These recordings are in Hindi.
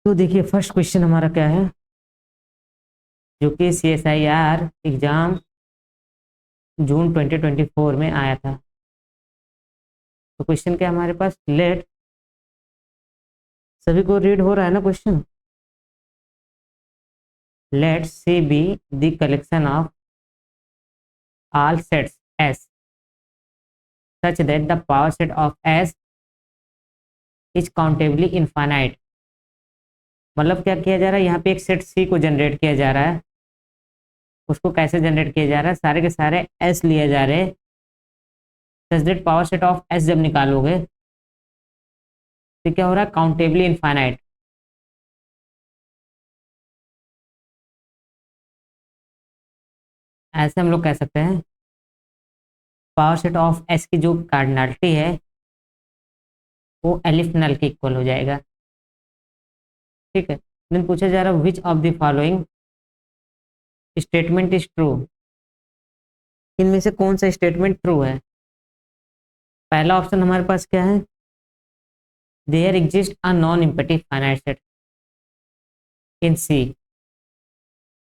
तो देखिए फर्स्ट क्वेश्चन हमारा क्या है, जो कि CSIR एग्जाम जून 2024 में आया था। तो क्वेश्चन क्या है हमारे पास, लेट, सभी को रीड हो रहा है ना question? Let C be the collection of all sets S such that the power set of S is countably infinite। मतलब क्या किया जा रहा है, यहाँ पे एक सेट C को जनरेट किया जा रहा है। उसको कैसे जनरेट किया जा रहा है, सारे के सारे S लिए जा रहे हैं। Such that power set of S जब निकालोगे तो क्या हो रहा है, काउंटेबली इनफाइनाइट। ऐसे हम लोग कह सकते हैं पावर सेट ऑफ S की जो कार्डिनलिटी है वो एलिफ नल के इक्वल हो जाएगा। ठीक है। देन पूछा जा रहा है which of the following statement is true. इनमें से कौन सा स्टेटमेंट ट्रू है? पहला ऑप्शन हमारे पास क्या है, there exist a non empty finite set in C.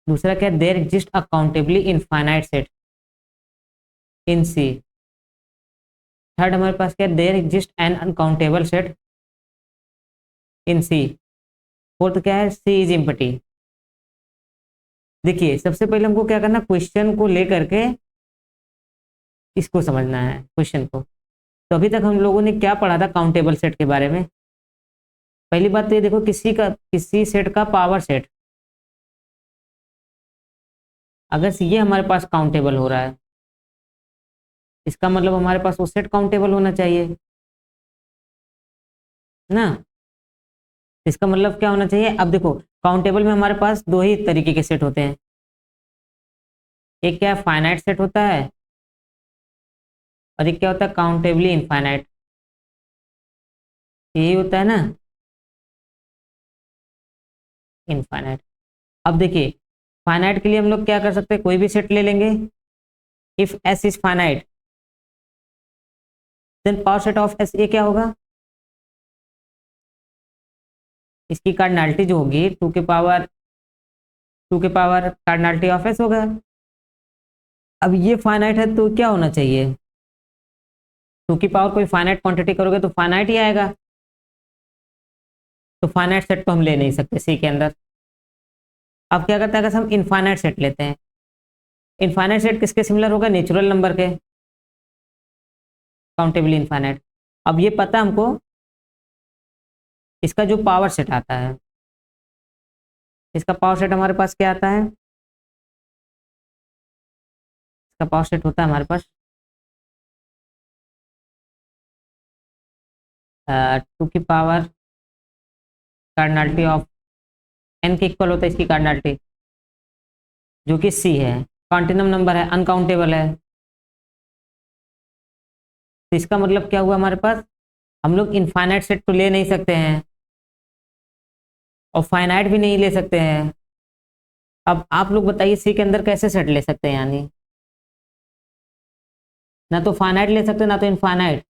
दूसरा क्या, there exist a countably infinite set in C. Third हमारे पास क्या, there exist an uncountable set in C. Fourth क्या है, सी इज इम्पटी। देखिए सबसे पहले हमको क्या करना, क्वेश्चन को लेकर के इसको समझना है क्वेश्चन को। तो अभी तक हम लोगों ने क्या पढ़ा था काउंटेबल सेट के बारे में? पहली बात तो ये देखो, किसी सेट का पावर सेट, अगर ये हमारे पास काउंटेबल हो रहा है इसका मतलब हमारे पास वो सेट काउंटेबल होना चाहिए ना। इसका मतलब क्या होना चाहिए, अब देखो काउंटेबल में हमारे पास दो ही तरीके के सेट होते हैं। एक क्या है, फाइनाइट सेट होता है, और एक क्या होता है, काउंटेबली इनफाइनाइट। यही होता है ना, इनफाइनाइट। अब देखिए फाइनाइट के लिए हम लोग क्या कर सकते हैं, कोई भी सेट ले लेंगे। If S is finite then power set of S, ये क्या होगा, इसकी कार्डिनलिटी जो होगी टू के पावर कार्डिनलिटी ऑफ S होगा। अब ये फाइनाइट है तो क्या होना चाहिए, टू की पावर कोई फाइनाइट क्वांटिटी करोगे तो फाइनाइट ही आएगा। तो फाइनाइट सेट तो हम ले नहीं सकते सी के अंदर। अब क्या करते हैं, अगर हम इनफाइनाइट सेट लेते हैं, इनफाइनाइट सेट किसके सिमिलर होगा, नेचुरल नंबर के, काउंटेबली इनफाइनाइट। अब ये पता हमको, इसका जो पावर सेट आता है, इसका पावर सेट हमारे पास क्या आता है, इसका पावर सेट होता है हमारे पास 2 की पावर कार्डिनलिटी ऑफ n के इक्वल होता है इसकी कार्डिनलिटी, जो कि C है, कॉन्टिनम नंबर है, अनकाउंटेबल है। तो इसका मतलब क्या हुआ, हमारे पास हम लोग इनफाइनाइट सेट तो ले नहीं सकते हैं और फाइनाइट भी नहीं ले सकते हैं। अब आप लोग बताइए सी के अंदर कैसे सेट ले सकते हैं, यानी ना तो फाइनाइट ले सकते ना तो इनफाइनाइट।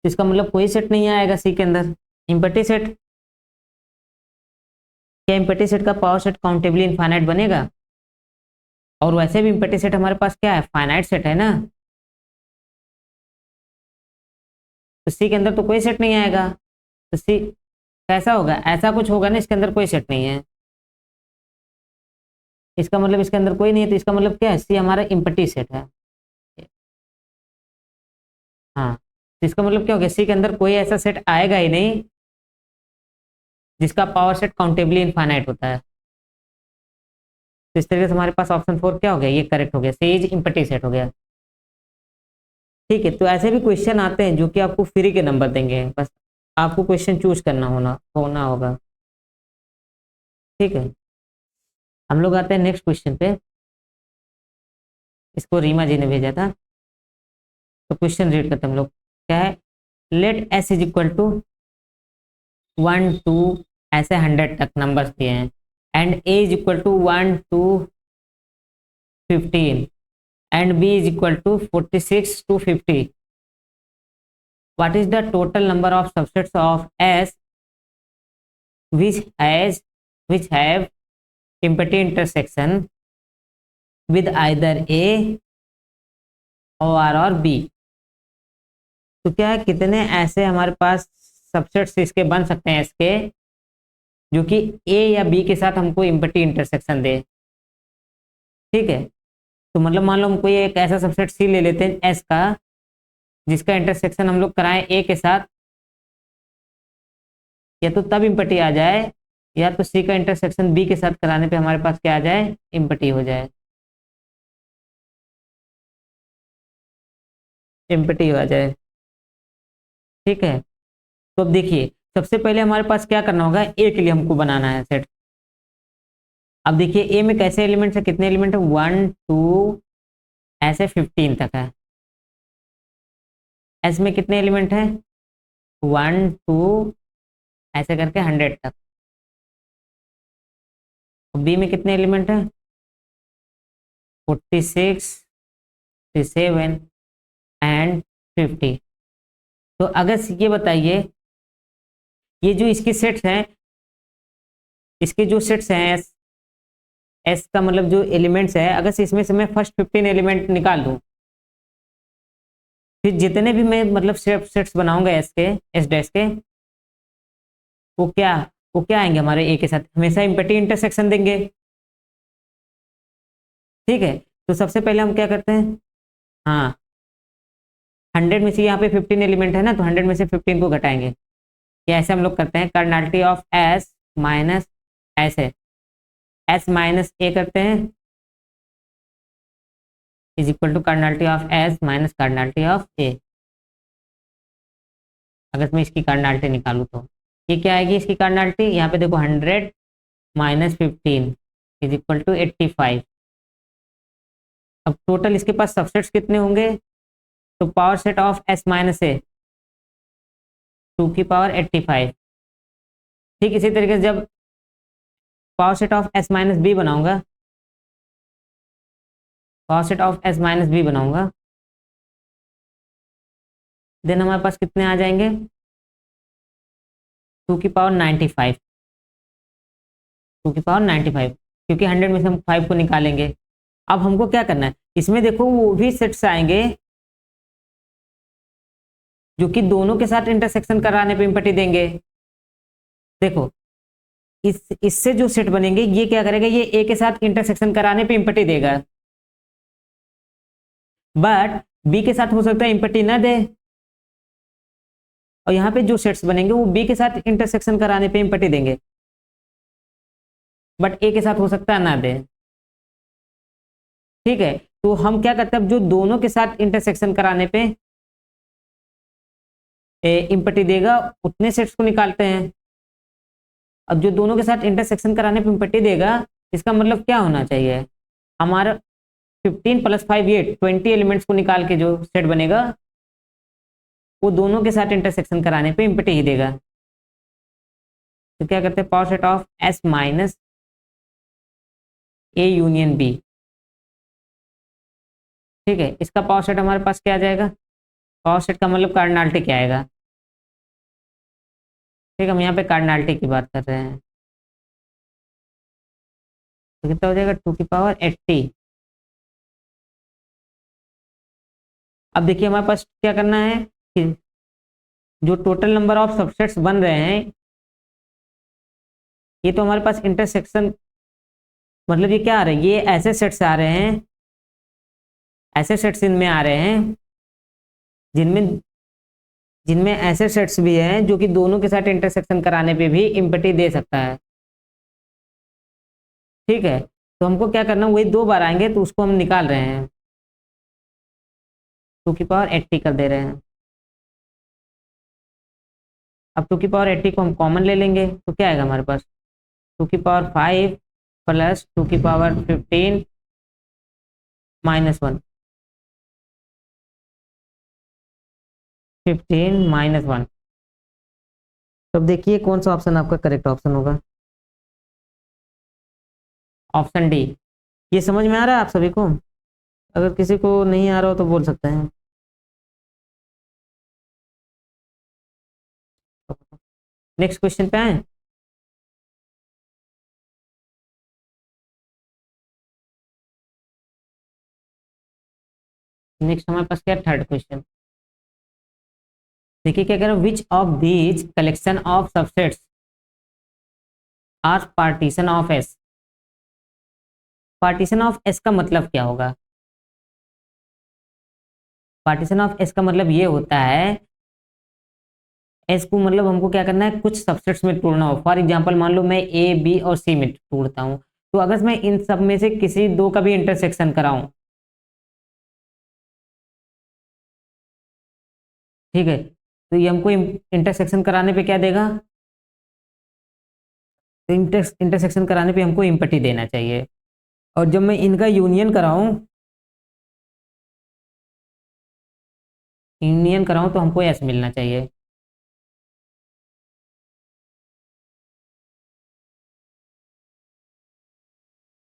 इसका मतलब कोई सेट नहीं आएगा सी के अंदर। इम्पटी सेट, क्या इम्पटी सेट का पावर सेट काउंटेबली इनफाइनाइट बनेगा? और वैसे भी इम्पटी सेट हमारे पास क्या है, फाइनाइट सेट है ना। तो सी के अंदर तो कोई सेट नहीं आएगा। तो सी कैसा होगा, ऐसा कुछ होगा ना, इसके अंदर कोई सेट नहीं है। इसका मतलब इसके अंदर कोई नहीं है, तो इसका मतलब क्या है, सी हमारा इम्पटी सेट है। हाँ, तो इसका मतलब क्या हो गया, सी के अंदर कोई ऐसा सेट आएगा ही नहीं जिसका पावर सेट काउंटेबली इनफाइनाइट होता है। तो इस तरीके से हमारे पास ऑप्शन 4 क्या हो गया, ये करेक्ट हो गया, सी इज इम्पटी सेट हो गया। ठीक है। तो ऐसे भी क्वेश्चन आते हैं जो कि आपको फ्री के नंबर देंगे, बस आपको क्वेश्चन चूज करना होना होगा। ठीक है। हम लोग आते हैं नेक्स्ट क्वेश्चन पे। इसको रीमा जी ने भेजा था, तो क्वेश्चन रीड करते हैं हम लोग। क्या है, let S is equal to 1 2 ऐसे 100 तक नंबर्स दिए हैं, and A is equal to 1 2 15 and B is equal to 46 to 50। what is the total number of subsets of S which have empty intersection with either A or B। तो क्या है, कितने ऐसे हमारे पास सबसेट्स इसके बन सकते हैं इसके, जो कि ए या बी के साथ हमको एम्प्टी इंटरसेक्शन दे। ठीक है, तो मतलब मान लो हम कोई एक ऐसा सबसेट सी ले लेते हैं एस का, जिसका इंटरसेक्शन हम लोग कराएं ए के साथ, या तो तब एम्प्टी आ जाए, या तो सी का इंटरसेक्शन बी के साथ कराने पे हमारे पास क्या आ जाए, एम्प्टी हो जाए, एम्प्टी हो जाए। ठीक है, तो अब देखिए सबसे पहले हमारे पास क्या करना होगा, ए के लिए हमको बनाना है सेट। अब देखिए ए में कैसे एलिमेंट्स है, कितने एलिमेंट है, 1 2 ऐसे 15 तक है। एस में कितने एलिमेंट है, 1 2 ऐसे करके 100 तक। बी में कितने एलिमेंट है, 46 47 एंड 50। तो अगर ये बताइए, ये जो इसके सेट्स हैं, इसके जो सेट्स हैं एस, एस का मतलब जो एलिमेंट्स है, अगर इसमें से मैं फर्स्ट 15 एलिमेंट निकाल दूं, फिर जितने भी मैं मतलब सेट्स बनाऊंगा एस के, एस डैश के, वो क्या, वो क्या आएंगे हमारे ए के साथ, हमेशा एम्प्टी इंटरसेक्शन देंगे। ठीक है, तो सबसे पहले हम क्या करते हैं, हाँ 100 में से यहाँ पे 15 एलिमेंट है ना, तो 100 में से 15 को घटाएंगे, या ऐसे हम लोग करते हैं, कार्डिनलिटी ऑफ एस माइनस ऐसे एस माइनस ए करते हैं, is equal to cardinality of S minus cardinality of A. अगर मैं इसकी कार्डिनलिटी निकालूँ तो ये क्या आएगी इसकी कार्डिनलिटी, यहाँ पे देखो 100 माइनस 15 इज इक्वल टू 85। अब टोटल इसके पास सबसेट्स कितने होंगे, तो power set of S minus A 2 की पावर 85। ठीक इसी तरीके से जब power set of S minus B बनाऊंगा, power set of S minus B बनाऊंगा, देन हमारे पास कितने आ जाएंगे, 2 की पावर 95, 2 की पावर 95, क्योंकि 100 में से हम 5 को निकालेंगे। अब हमको क्या करना है, इसमें देखो वो भी सेट्स आएंगे जो कि दोनों के साथ इंटरसेक्शन कराने पे एम्प्टी देंगे। देखो इससे जो सेट बनेंगे, ये क्या करेगा, ये ए के साथ इंटरसेक्शन कराने पे एम्प्टी देगा, बट बी के साथ हो सकता है एम्प्टी ना दे। और यहाँ पे जो सेट्स बनेंगे वो बी के साथ इंटरसेक्शन कराने पे एम्प्टी देंगे, बट ए के साथ हो सकता है ना दे। ठीक है, तो हम क्या करते हैं, अब जो दोनों के साथ इंटरसेक्शन कराने पे एम्प्टी देगा उतने सेट्स को निकालते हैं। अब जो दोनों के साथ इंटरसेक्शन कराने पे एम्प्टी देगा, इसका मतलब क्या होना चाहिए, हमारा 15 + 5 ये 20 एलिमेंट्स को निकाल के जो सेट बनेगा, वो दोनों के साथ इंटरसेक्शन कराने पे एम्प्टी ही देगा। तो क्या करते हैं, power set of S minus A union B. ठीक है, इसका पावर सेट हमारे पास क्या आ जाएगा, पावर सेट का मतलब कार्डिनलिटी क्या आएगा। ठीक है, हम यहाँ पे कार्डिनलिटी की बात कर रहे हैं, तो कितना हो जाएगा, 2 की पावर 80। अब देखिए हमारे पास क्या करना है कि जो टोटल नंबर ऑफ सबसेट्स बन रहे हैं, ये तो हमारे पास इंटरसेक्शन, मतलब ये क्या आ रहा है, ये ऐसे सेट्स आ रहे हैं, ऐसे सेट्स इनमें आ रहे हैं जिनमें जिनमें ऐसे सेट्स भी हैं जो कि दोनों के साथ इंटरसेक्शन कराने पे भी एम्प्टी दे सकता है। ठीक है, तो हमको क्या करना, वही 2 बार आएंगे तो उसको हम निकाल रहे हैं, 2 की पावर 80 कर दे रहे हैं। अब 2 की पावर 80 को हम कॉमन ले लेंगे, तो क्या आएगा हमारे पास, 2 की पावर 5 प्लस 2 की पावर 15 -1, 15 -1। तो अब देखिए कौन सा ऑप्शन आपका करेक्ट ऑप्शन होगा, ऑप्शन डी। ये समझ में आ रहा है आप सभी को, अगर किसी को नहीं आ रहा हो तो बोल सकते हैं। नेक्स्ट क्वेश्चन पे आए। नेक्स्ट हमारे पास क्या, थर्ड क्वेश्चन। देखिए क्या कह रहा है, which of these collection of subsets are partition of S. Partition of S का मतलब क्या होगा? पार्टीशन ऑफ एस का मतलब ये होता है, एस को मतलब हमको क्या करना है, कुछ सबसेट्स में तोड़ना हो। फॉर एग्जांपल मान लो मैं ए बी और सी में तोड़ता हूँ, तो अगर मैं इन सब में से किसी दो का भी इंटरसेक्शन कराऊं, ठीक है, तो ये हमको इंटरसेक्शन कराने पे क्या देगा, तो इंटरसेक्शन कराने पे हमको इम्पटी देना चाहिए। और जब मैं इनका यूनियन कराऊं तो हमको एस मिलना चाहिए।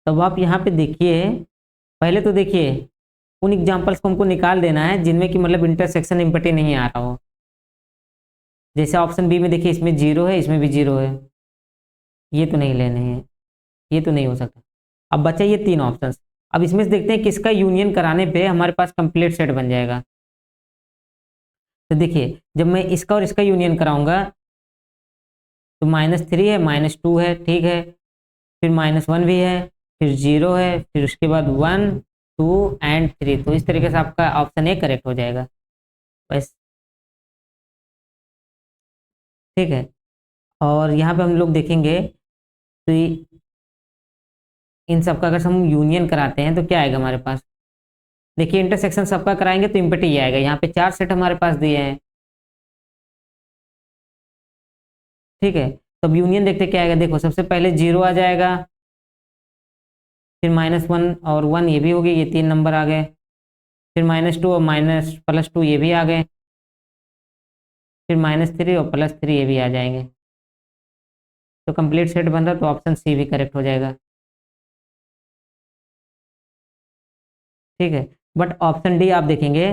तब आप यहाँ पे देखिए, पहले तो देखिए उन एग्जांपल्स को हमको निकाल देना है जिनमें कि मतलब इंटरसेक्शन इम्पटी नहीं आ रहा हो। जैसे ऑप्शन बी में देखिए, इसमें जीरो है, इसमें भी जीरो है, ये तो नहीं लेने हैं, ये तो नहीं हो सकता। अब बचा ये तीन ऑप्शन। अब इसमें से देखते हैं किसका यूनियन कराने पे हमारे पास कंप्लीट सेट बन जाएगा। तो देखिए जब मैं इसका और इसका यूनियन कराऊंगा, तो -3 है, -2 है, ठीक है, फिर -1 भी है, फिर 0 है, फिर उसके बाद 1 2 एंड 3। तो इस तरीके से आपका ऑप्शन ए करेक्ट हो जाएगा बस, ठीक है। और यहाँ पे हम लोग देखेंगे, तो इन सबका अगर हम यूनियन कराते हैं तो क्या आएगा हमारे पास। देखिए इंटरसेक्शन सबका कराएंगे तो इम्पटी ये आएगा। यहाँ पे चार सेट हमारे पास दिए हैं, ठीक है। तो अब यूनियन देखते क्या आएगा, देखो सबसे पहले जीरो आ जाएगा, फिर -1 और 1 ये भी हो गई, ये तीन नंबर आ गए, फिर -2 और +2 ये भी आ गए, फिर -3 और +3 ये भी आ जाएंगे। तो कंप्लीट सेट बन रहा, तो ऑप्शन सी भी करेक्ट हो जाएगा, ठीक है। बट ऑप्शन डी आप देखेंगे,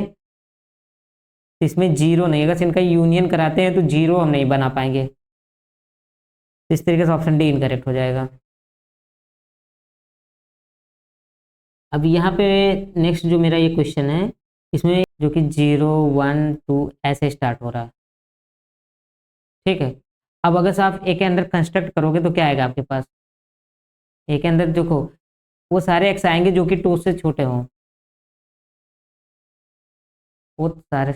इसमें जीरो नहीं, अगर इनका यूनियन कराते हैं तो जीरो हम नहीं बना पाएंगे। इस तरीके से ऑप्शन डी इनकरेक्ट हो जाएगा। अब यहाँ पे नेक्स्ट जो मेरा ये क्वेश्चन है, इसमें जो कि 0 1 2 ऐसे स्टार्ट हो रहा है, ठीक है। अब अगर से आप ए के अंदर कंस्ट्रक्ट करोगे तो क्या आएगा आपके पास, ए के अंदर देखो वो सारे एक्स आएंगे जो कि 2 से छोटे हों, वो सारे,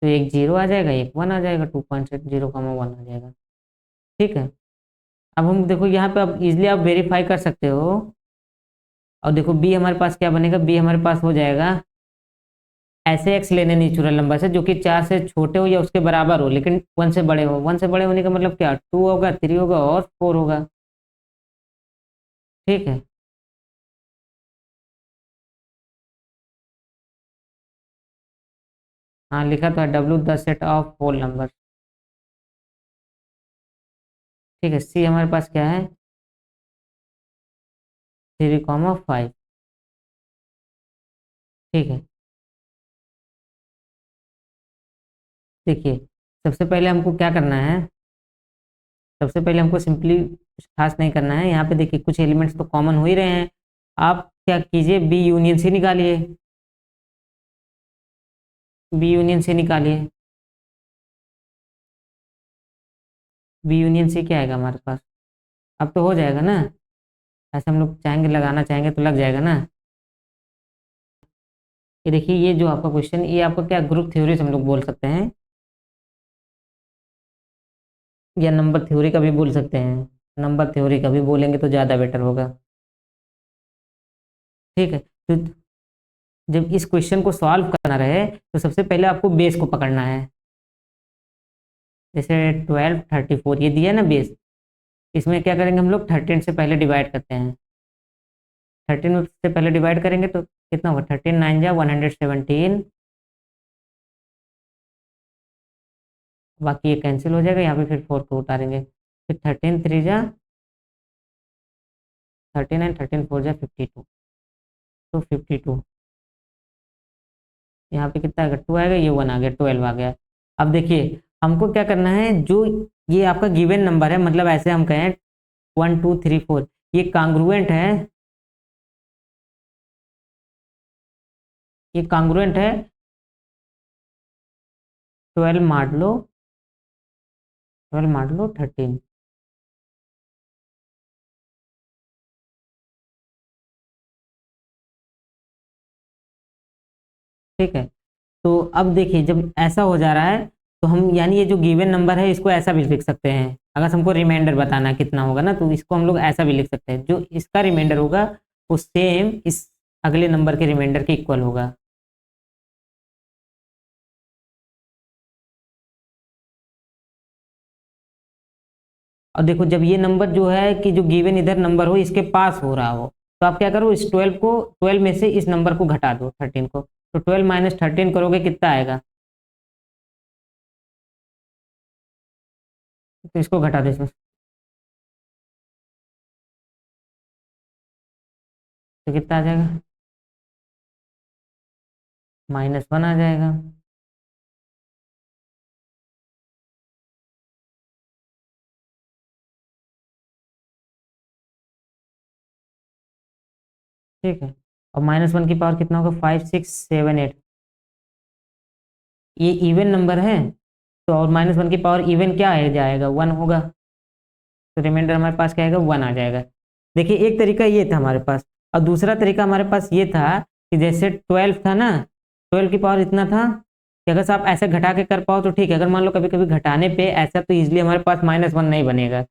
तो एक जीरो आ जाएगा, एक वन आ जाएगा, 2.0, 1 आ जाएगा, ठीक है। अब हम देखो यहाँ पे अब इजिली आप वेरीफाई कर सकते हो। और देखो बी हमारे पास क्या बनेगा, बी हमारे पास हो जाएगा, ऐसे एक्स लेने नेचुरल नंबर से जो कि 4 से छोटे हो या उसके बराबर हो लेकिन 1 से बड़े हो। 1 से बड़े होने का मतलब क्या, 2 होगा, 3 होगा और 4 होगा, ठीक है। हाँ लिखा तो है, W the set of whole number, ठीक है। सी हमारे पास क्या है, 3,5, ठीक है। देखिए सबसे पहले हमको क्या करना है, सबसे पहले हमको सिंपली कुछ खास नहीं करना है। यहाँ पे देखिए कुछ एलिमेंट्स तो कॉमन हो ही रहे हैं, आप क्या कीजिए, बी यूनियन सी निकालिए, बी यूनियन सी निकालिए, बी यूनियन सी क्या आएगा हमारे पास, अब तो हो जाएगा ना, ऐसे हम लोग चाहेंगे लगाना चाहेंगे तो लग जाएगा ना। ये देखिए ये जो आपका क्वेश्चन, ये आपका क्या ग्रुप थ्योरी से हम लोग बोल सकते हैं, या नंबर थ्योरी का भी बोल सकते हैं। नंबर थ्योरी का भी बोलेंगे तो ज़्यादा बेटर होगा, ठीक है। तो जब इस क्वेश्चन को सॉल्व करना रहे तो सबसे पहले आपको बेस को पकड़ना है। जैसे 12 34 ये दिया ना बेस, इसमें क्या करेंगे हम लोग, 13 से पहले डिवाइड करते हैं। 13 से पहले डिवाइड करेंगे तो कितना होगा, 13 9 जा 117, बाकी ये कैंसिल हो जाएगा, यहाँ पे फिर 4 को उतारेंगे, फिर 13 3 जा 39, 13 4 जा 52, तो 52, यहाँ पे कितना आएगा, 2 आएगा, ये 1 आ गया, 12 आ गया। अब देखिए हमको क्या करना है, जो ये आपका गिवन नंबर है, मतलब ऐसे हम कहें 1 2 3 4, ये कांग्रुएंट है ये कांग्रुएंट है 12 मार लो 13। ठीक है, तो अब देखिए जब ऐसा हो जा रहा है तो हम यानी ये जो गिवन नंबर है इसको ऐसा भी लिख सकते हैं। अगर हमको रिमाइंडर बताना है कितना होगा ना, तो इसको हम लोग ऐसा भी लिख सकते हैं, जो इसका रिमाइंडर होगा वो सेम इस अगले नंबर के रिमाइंडर के इक्वल होगा। और देखो जब ये नंबर जो है कि जो गिवन इधर नंबर हो इसके पास हो रहा हो, तो आप क्या करो, इस 12 में से इस नंबर को घटा दो 13 को, तो 12 माइनस 13 करोगे कितना आएगा, तो इसको घटा दो इसमें, तो कितना आ जाएगा, -1 आ जाएगा। ठीक है, और -1 की पावर कितना होगा, 5 6 7 8, ये इवन नंबर है, तो और -1 की पावर इवन क्या है जाएगा, 1 होगा, तो रिमाइंडर हमारे पास क्या आएगा, 1 आ जाएगा। देखिए एक तरीका ये था हमारे पास, और दूसरा तरीका हमारे पास ये था कि जैसे 12 था ना, 12 की पावर इतना था कि अगर आप ऐसे घटा के कर पाओ तो ठीक है, अगर मान लो कभी कभी घटाने पे ऐसा तो इजिली हमारे पास -1 नहीं बनेगा।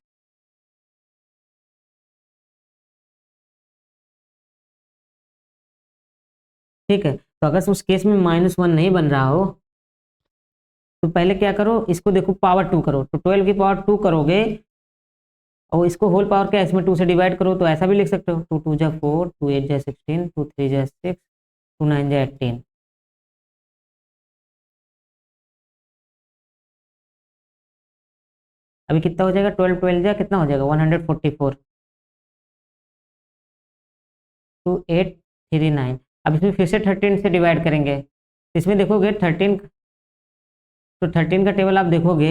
ठीक है, तो अगर उस केस में -1 नहीं बन रहा हो तो पहले क्या करो, इसको देखो पावर 2 करो, तो 12 की पावर 2 करोगे और इसको होल पावर क्या इसमें 2 से डिवाइड करो, तो ऐसा भी लिख सकते हो, 2 2 जा 4, 2 8 जा 16, 2 3 जा 6, 2 9 जा 18। अभी कितना हो जाएगा, 12 12 जा कितना हो जाएगा, 144, 2839। अब इसमें फिर से 13 से डिवाइड करेंगे, इसमें देखोगे 13, तो 13 का टेबल आप देखोगे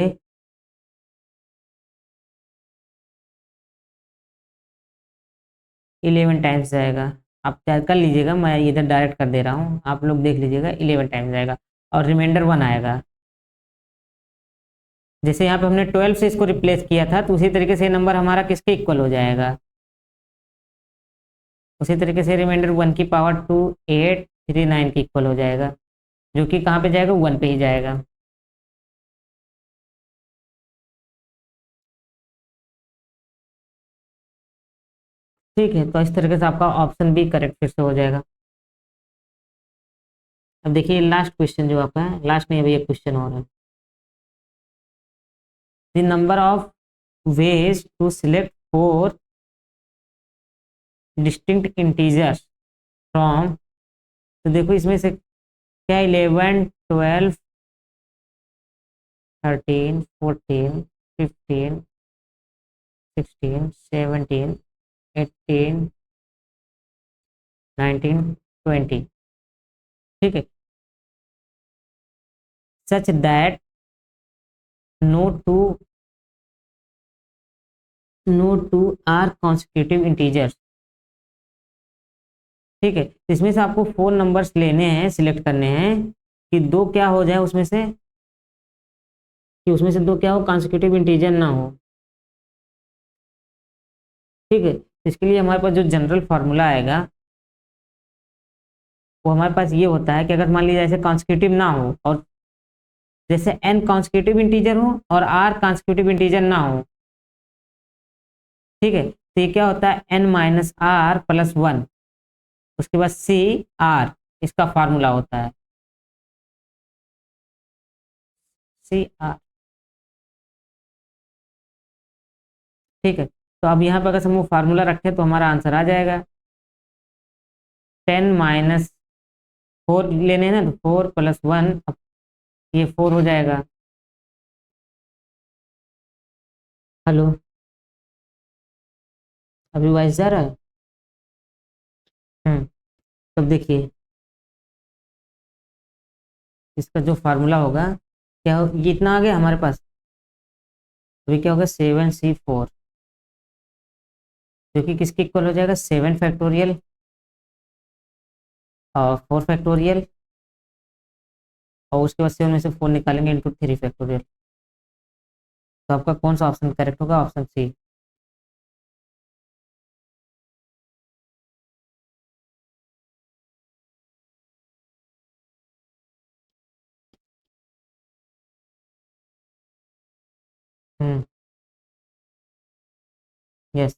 11 टाइम्स जाएगा। आप चाहे कर लीजिएगा, मैं इधर डायरेक्ट कर दे रहा हूँ, आप लोग देख लीजिएगा, 11 टाइम्स जाएगा और रिमाइंडर 1 आएगा। जैसे यहाँ पे हमने 12 से इसको रिप्लेस किया था, तो उसी तरीके से नंबर हमारा किसके इक्वल हो जाएगा, उसी तरीके से रिमाइंडर 1 की पावर 2 839 के इक्वल हो जाएगा, जो कि कहाँ पे जाएगा, 1 पे ही जाएगा। ठीक है, तो इस तरीके से आपका ऑप्शन भी करेक्ट फिर से हो जाएगा। अब देखिए लास्ट क्वेश्चन जो आपका है, लास्ट नहीं अभी एक क्वेश्चन और है, the number of ways to select 4 distinct integers from, तो देखो इसमें से क्या 11 12 13 14 15 16 17 18 19 20, ठीक है, such that no two are consecutive integers। ठीक है, तो इसमें से आपको 4 नंबर्स लेने हैं, सिलेक्ट करने हैं कि दो क्या हो जाए उसमें से, कि उसमें से दो क्या हो, कॉन्सिक्यूटिव इंटीजर ना हो। ठीक है, तो इसके लिए हमारे पास जो जनरल फार्मूला आएगा वो हमारे पास ये होता है कि अगर मान लीजिए ऐसे कॉन्सिक्यूटिव ना हो और जैसे n कॉन्सिक्यूटिव इंटीजर हो और r कॉन्सिक्यूटिव इंटीजर ना हो, ठीक है, तो ये क्या होता है, n माइनस आर प्लस 1, उसके बाद सी आर, इसका फार्मूला होता है सी आर। ठीक है, तो अब यहाँ पर अगर हम वो फार्मूला रखें तो हमारा आंसर आ जाएगा 10 - 4 लेने हैं ना, तो 4 + 1, अब ये 4 हो जाएगा। हेलो, अभी वाइस जा रहा है। तब देखिए इसका जो फार्मूला होगा क्या हो, ये इतना आ गया हमारे पास, अभी क्या होगा 7c4, जो कि किसके इक्वल हो जाएगा, 7 फैक्टोरियल और 4 फैक्टोरियल, और उसके बाद 7 में से 4 निकालेंगे इंटू 3 फैक्टोरियल। तो आपका कौन सा ऑप्शन करेक्ट होगा? Option C. हम्म। यस।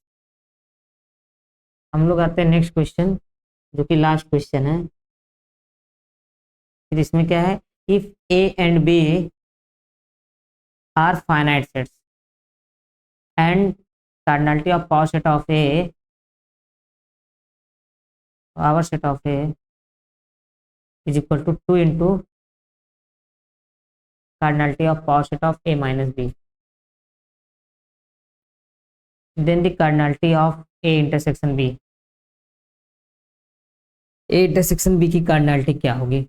हम लोग आते हैं नेक्स्ट क्वेश्चन, जो कि लास्ट क्वेश्चन है। फिर इसमें क्या है? If A and B are finite sets and cardinality of power set of A, power set of A is equal to 2 into cardinality of power set of A minus B, then the cardinality of A intersection B. A intersection B की कार्डिनलिटी क्या होगी?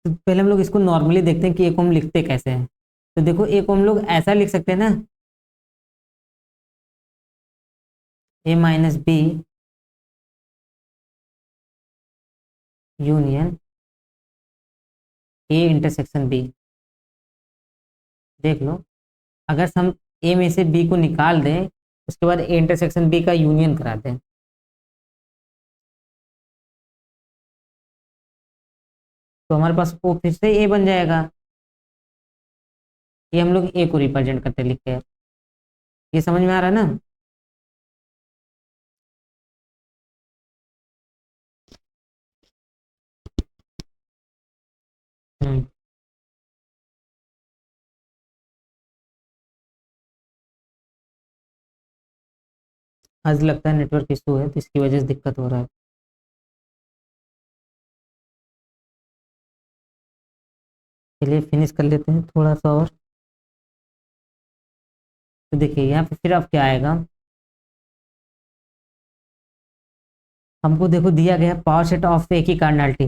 तो पहले हम लोग इसको नॉर्मली देखते हैं कि ए को हम लिखते कैसे हैं। तो देखो, ए को हम लोग ऐसा लिख सकते हैं ना, A minus B union A intersection B. देख लो, अगर हम ए में से बी को निकाल दें, उसके बाद ए इंटरसेक्शन बी का यूनियन करा दें, तो हमारे पास ओ फिर से ए बन जाएगा। ये हम लोग ए को रिप्रेजेंट करते लिख के। ये समझ में आ रहा है ना? हम्म। आज लगता है नेटवर्क इशू है, तो इसकी वजह से दिक्कत हो रहा है। चलिए फिनिश कर लेते हैं थोड़ा सा और। तो देखिए यहाँ पे फिर अब क्या आएगा, हमको देखो दिया गया पावर सेट ऑफ ए की कार्डिनलिटी।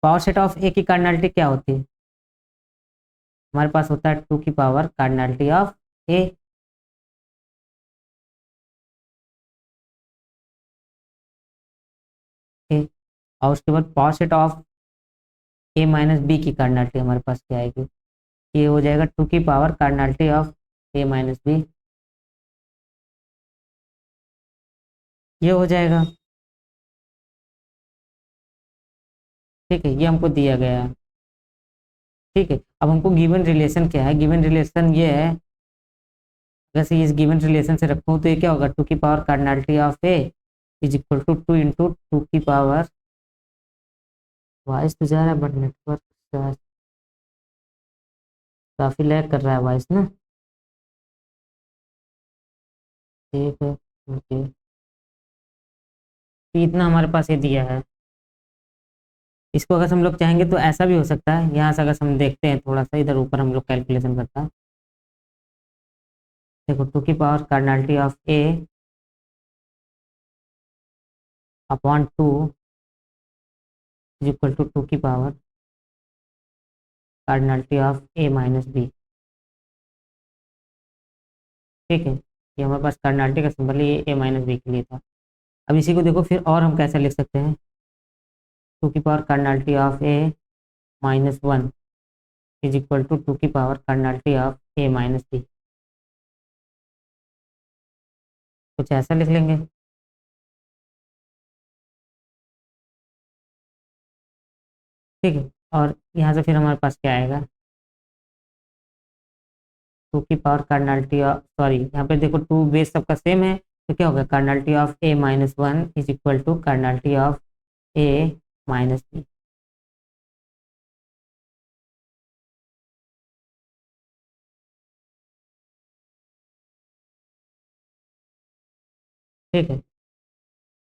पावर सेट ऑफ ए की कार्डिनलिटी क्या होती है? हमारे पास होता है 2 की power cardinality of A. A और उसके बाद power set of A minus B की कार्डिनलिटी हमारे पास क्या आएगी? ये हो जाएगा 2 की power cardinality of A minus B. ये हो जाएगा। ठीक है, ये हमको दिया गया है। ठीक है, अब हमको गिवन रिलेशन क्या है? गिवन रिलेशन ये है, अगर इस गिवन रिलेशन से रखूँ तो ये क्या होगा? 2 की power cardinality of A is equal to 2 into 2 की पावर, वॉइस तो जा रहा है बट नेटवर्क काफी लैग कर रहा है वॉइस ना। ठीक है, ओके। तो इतना हमारे पास ये दिया है। इसको अगर हम लोग चाहेंगे तो ऐसा भी हो सकता है, यहाँ से अगर हम देखते हैं थोड़ा सा इधर ऊपर हम लोग कैलकुलेशन करता है। देखो, 2 की power cardinality of A upon 2 is equal to 2 की power cardinality of A minus B. ठीक है, ये हमारे पास कार्डिनलिटी का सिंबल है, ये ए माइनस बी के लिए था। अब इसी को देखो फिर और हम कैसे लिख सकते हैं? 2 की power cardinality of A minus 1 is equal to 2 की power cardinality of A minus B. कुछ ऐसा लिख लेंगे। ठीक है, और यहाँ से फिर हमारे पास क्या आएगा? 2 की पावर कार्डिनलिटी ऑफ, सॉरी यहाँ पे देखो 2 बेस सबका सेम है, तो क्या होगा? Cardinality of A minus 1 is equal to cardinality of A minus B. ठीक है,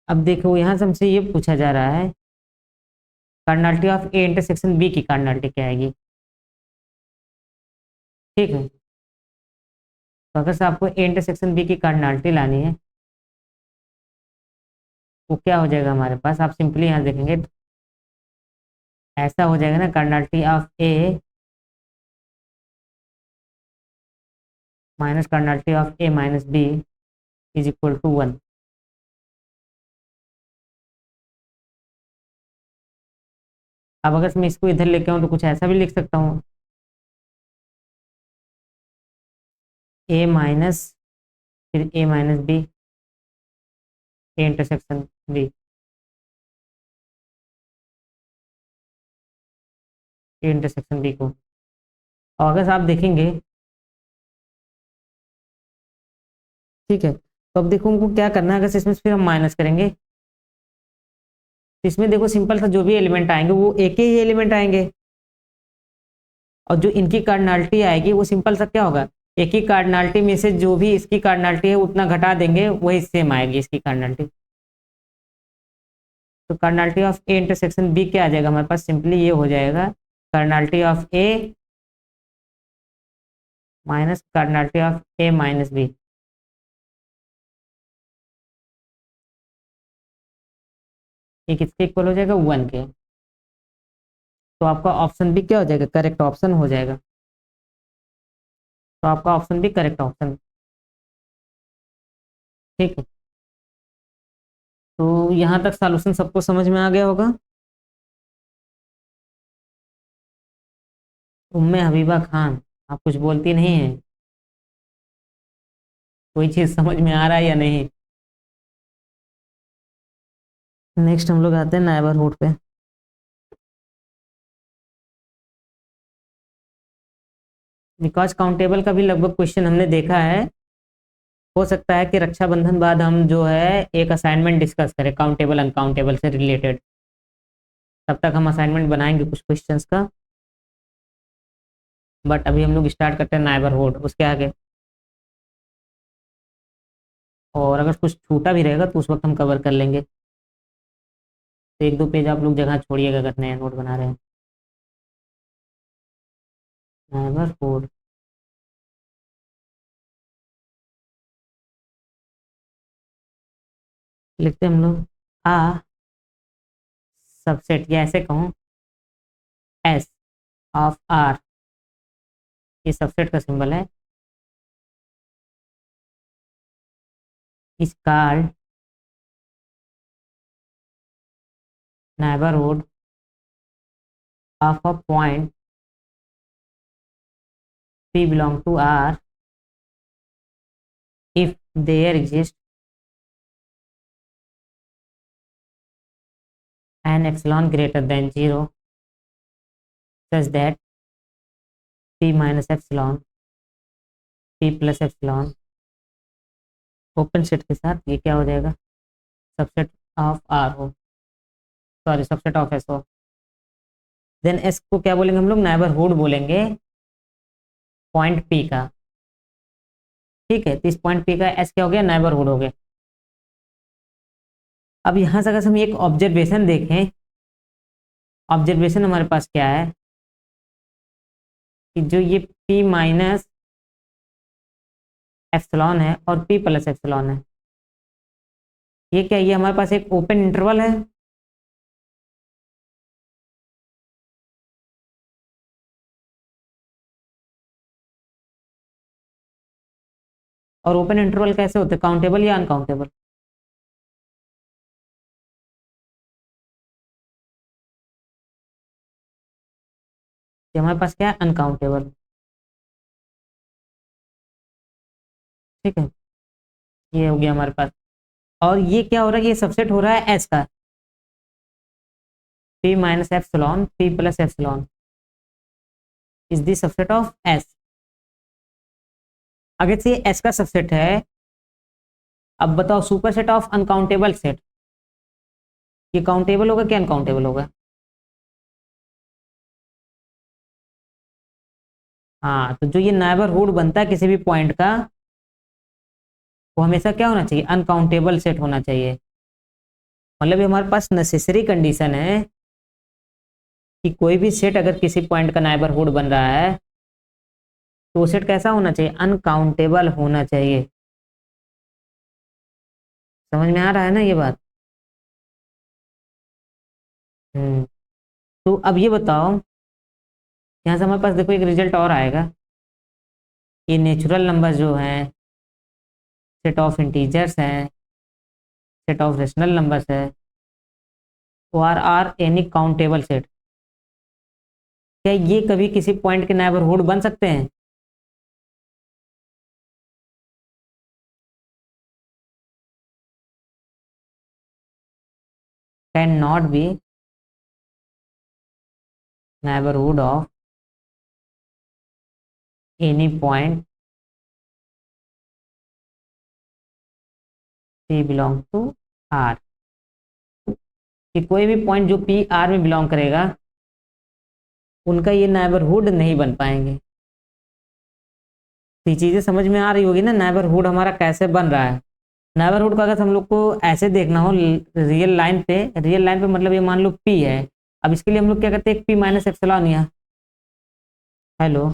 अब देखो यहाँ से हमसे ये पूछा जा रहा है cardinality of A intersection B की कार्डिनलिटी क्या आएगी? ठीक है, तो अगर से आपको ए इंटरसेक्शन बी की कार्डिनलिटी लानी है, वो क्या हो जाएगा हमारे पास? आप सिंपली यहाँ देखेंगे ऐसा हो जाएगा ना, cardinality of A minus cardinality of A minus B is equal to 1। अब अगर मैं इसको इधर लेके आऊँ तो कुछ ऐसा भी लिख सकता हूँ, ए माइनस, फिर A minus B, A intersection B, A intersection B को। और अगर आप देखेंगे, ठीक है, तो अब देखो हमको क्या करना है। अगर इसमें फिर हम माइनस करेंगे तो इसमें देखो सिंपल सा जो भी एलिमेंट आएंगे वो एक ही एलिमेंट आएंगे, और जो इनकी कार्डिनलिटी आएगी वो सिंपल सा क्या होगा, एक ही कार्डिनलिटी में से जो भी इसकी कार्डिनलिटी है उतना घटा देंगे, वही सेम आएगी इसकी कार्डिनलिटी। तो cardinality of A intersection B क्या आ जाएगा हमारे पास, सिंपली ये हो जाएगा cardinality of A minus cardinality of A minus B. ये किसके इक्वल हो जाएगा, 1 के। तो आपका ऑप्शन भी क्या हो जाएगा, करेक्ट ऑप्शन हो जाएगा। तो आपका ऑप्शन भी करेक्ट ऑप्शन, ठीक है। तो यहाँ तक सॉल्यूशन सबको समझ में आ गया होगा। उम्मे हबीबा खान, आप कुछ बोलती नहीं है, कोई चीज़ समझ में आ रहा है या नहीं। नेक्स्ट हम लोग आते हैं नेबरहुड पे। बिकॉज काउंटेबल का भी लगभग क्वेश्चन हमने देखा है, हो सकता है कि रक्षाबंधन बाद हम जो है एक असाइनमेंट डिस्कस करें काउंटेबल अनकाउंटेबल से रिलेटेड। तब तक हम असाइनमेंट बनाएंगे कुछ क्वेश्चंस का, बट अभी हम लोग स्टार्ट करते हैं नेबरहुड, उसके आगे। और अगर कुछ छूटा भी रहेगा तो उस वक्त हम कवर कर लेंगे। तो 1-2 पेज आप लोग जगह छोड़िएगा अगर नया नोट बना रहे हैं। नेबरहुड, लिखते हैं हम लोग आ सबसेट, या ऐसे कहूँ एस ऑफ आर, ये सबसेट का सिंबल है, is called neighbourhood of a point P belong to R if there exists an epsilon greater than 0 such that P minus epsilon P plus epsilon open set के साथ ये क्या हो जाएगा, सबसेट ऑफ R हो, सॉरी सबसेट ऑफ S हो। देन S को क्या बोलेंगे हम लोग, नेबरहुड बोलेंगे पॉइंट P का, ठीक है। तो इस पॉइंट P का S क्या हो गया, नेबरहुड हो गया। अब यहाँ से अगर हम एक ऑब्जर्वेशन देखें, ऑब्जर्वेशन हमारे पास क्या है कि जो ये P माइनस एप्सिलॉन है और P प्लस एप्सिलॉन है, ये क्या, ये हमारे पास एक ओपन इंटरवल है। और ओपन इंटरवल कैसे होते हैं, काउंटेबल या अनकाउंटेबल, ये हमारे पास क्या है, अनकाउंटेबल, ठीक है। ये हो गया हमारे पास। और ये क्या हो रहा है, ये सबसेट हो रहा है एस का, P minus epsilon P plus epsilon is the subset of S. अगर से एस का सबसेट है, अब बताओ super set of uncountable set, ये काउंटेबल होगा क्या अनकाउंटेबल होगा, हाँ। तो जो ये नेबरहुड बनता है किसी भी पॉइंट का, वो हमेशा क्या होना चाहिए, अनकाउंटेबल सेट होना चाहिए। मतलब ये हमारे पास नेसेसरी कंडीशन है कि कोई भी सेट अगर किसी पॉइंट का नेबरहुड बन रहा है तो वो सेट कैसा होना चाहिए, अनकाउंटेबल होना चाहिए। समझ में आ रहा है ना ये बात। हम्म। तो अब ये बताओ, यहाँ से हमारे पास देखो एक रिजल्ट और आएगा, ये नेचुरल नंबर जो हैं, सेट ऑफ इंटीजर्स हैं, सेट ऑफ रेशनल नंबर्स है, वो आर एनी काउंटेबल सेट। क्या ये कभी किसी पॉइंट के नेबरहुड बन सकते हैं? Can not be neighbourhood of any point P belong to R, कि कोई भी पॉइंट जो पी आर में बिलोंग करेगा उनका ये नेबरहुड नहीं बन पाएंगे। तो ये चीज़ें समझ में आ रही होगी ना, नेबरहुड हमारा कैसे बन रहा है। नेबरहुड का अगर हम लोग को ऐसे देखना हो रियल लाइन पे मतलब ये मान लो पी है। अब इसके लिए हम लोग क्या करते हैं, एक पी माइनस एप्सिलॉन या हेलो